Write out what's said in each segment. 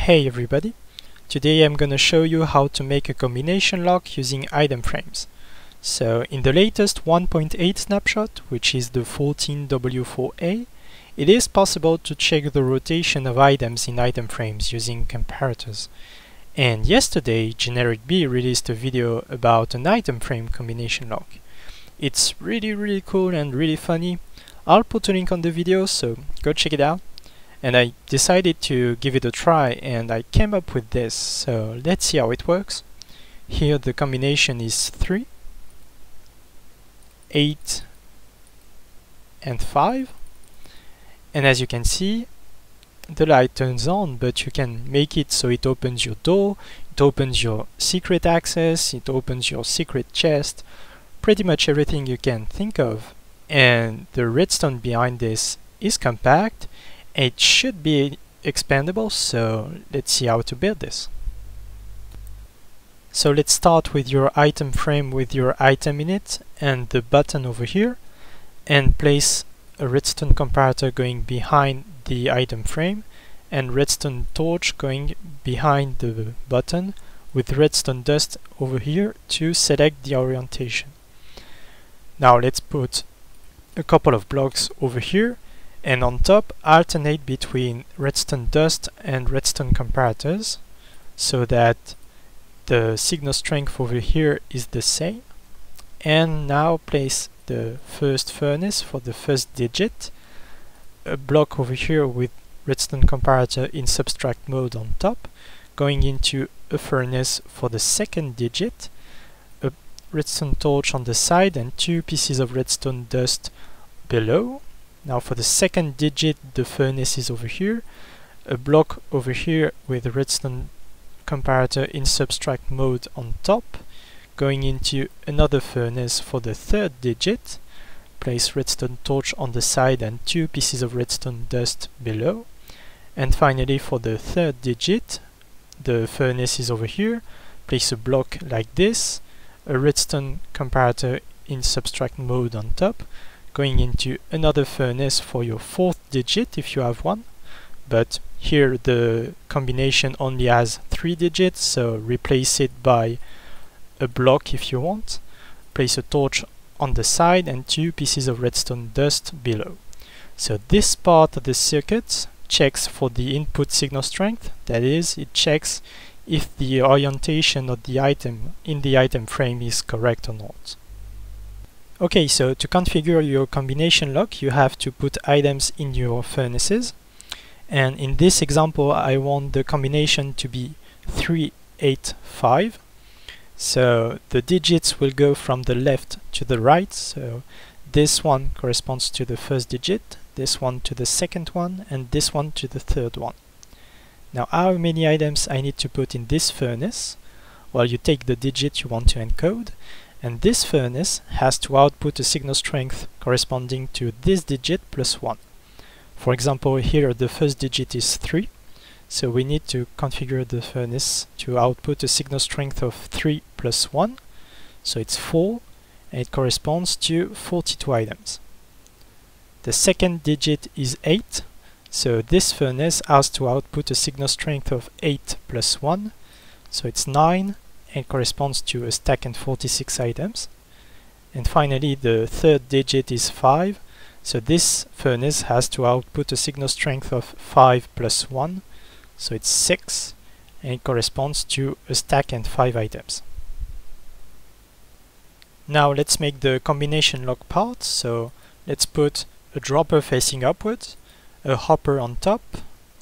Hey everybody! Today I'm gonna show you how to make a combination lock using item frames. So in the latest 1.8 snapshot, which is the 14W4A, it is possible to check the rotation of items in item frames using comparators. And yesterday GenerikB released a video about an item frame combination lock. It's really cool and really funny. I'll put a link on the video, so go check it out. And I decided to give it a try and I came up with this, so let's see how it works. Here the combination is 3, 8 and 5, and as you can see the light turns on, but you can make it so it opens your door, it opens your secret access, it opens your secret chest, pretty much everything you can think of. And the redstone behind this is compact. It should be expandable, so let's see how to build this. So let's start with your item frame with your item in it and the button over here, and place a redstone comparator going behind the item frame and redstone torch going behind the button with redstone dust over here to select the orientation. Now let's put a couple of blocks over here, and on top alternate between redstone dust and redstone comparators so that the signal strength over here is the same. And now place the first furnace for the first digit, a block over here with redstone comparator in subtract mode on top, going into a furnace for the second digit, a redstone torch on the side and 2 pieces of redstone dust below. Now for the second digit the furnace is over here, a block over here with a redstone comparator in subtract mode on top, going into another furnace for the third digit, place redstone torch on the side and 2 pieces of redstone dust below. And finally for the third digit the furnace is over here, place a block like this, a redstone comparator in subtract mode on top, going into another furnace for your fourth digit if you have one, but here the combination only has 3 digits, so replace it by a block if you want, place a torch on the side and 2 pieces of redstone dust below. So this part of the circuit checks for the input signal strength, that is, it checks if the orientation of the item in the item frame is correct or not. Okay, so to configure your combination lock you have to put items in your furnaces, and in this example I want the combination to be 3, 8, 5. So the digits will go from the left to the right, so this one corresponds to the first digit, this one to the second one, and this one to the third one. Now how many items I need to put in this furnace? Well, you take the digit you want to encode, and this furnace has to output a signal strength corresponding to this digit plus 1. For example, here the first digit is 3, so we need to configure the furnace to output a signal strength of 3 plus 1, so it's 4, and it corresponds to 42 items. The second digit is 8, so this furnace has to output a signal strength of 8 plus 1, so it's 9, and corresponds to a stack and 46 items. And finally the third digit is 5, so this furnace has to output a signal strength of 5 plus 1, so it's 6, and it corresponds to a stack and 5 items. Now let's make the combination lock part, so let's put a dropper facing upwards, a hopper on top,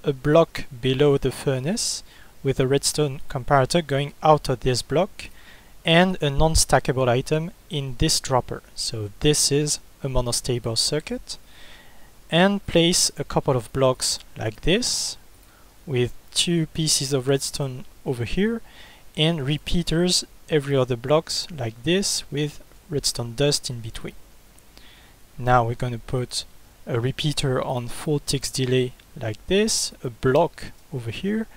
a block below the furnace with a redstone comparator going out of this block, and a non-stackable item in this dropper. So this is a monostable circuit, and place a couple of blocks like this with 2 pieces of redstone over here and repeaters every other blocks like this with redstone dust in between. Now we're going to put a repeater on 4 ticks delay like this, a block over here,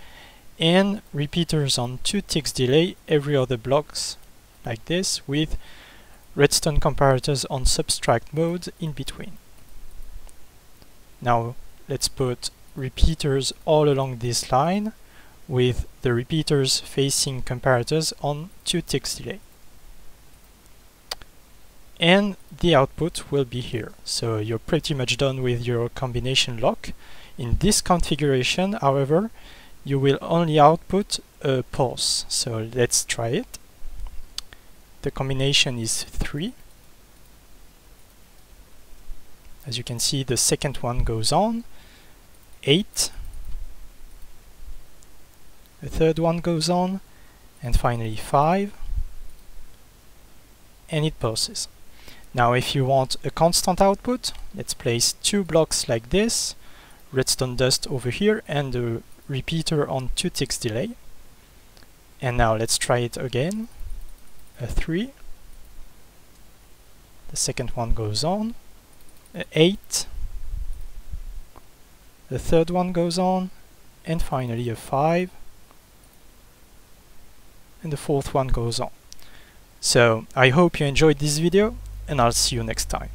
and repeaters on 2 ticks delay every other blocks like this with redstone comparators on subtract mode in between. Now let's put repeaters all along this line with the repeaters facing comparators on 2 ticks delay. And the output will be here. So you're pretty much done with your combination lock. In this configuration, however, you will only output a pulse. So let's try it. The combination is 3. As you can see, the second one goes on. 8. The third one goes on. And finally 5. And it pulses. Now if you want a constant output, let's place 2 blocks like this, redstone dust over here and the repeater on 2 ticks delay. And now let's try it again. A 3. The second one goes on. A 8. The third one goes on. And finally a 5. And the fourth one goes on. So I hope you enjoyed this video, and I'll see you next time.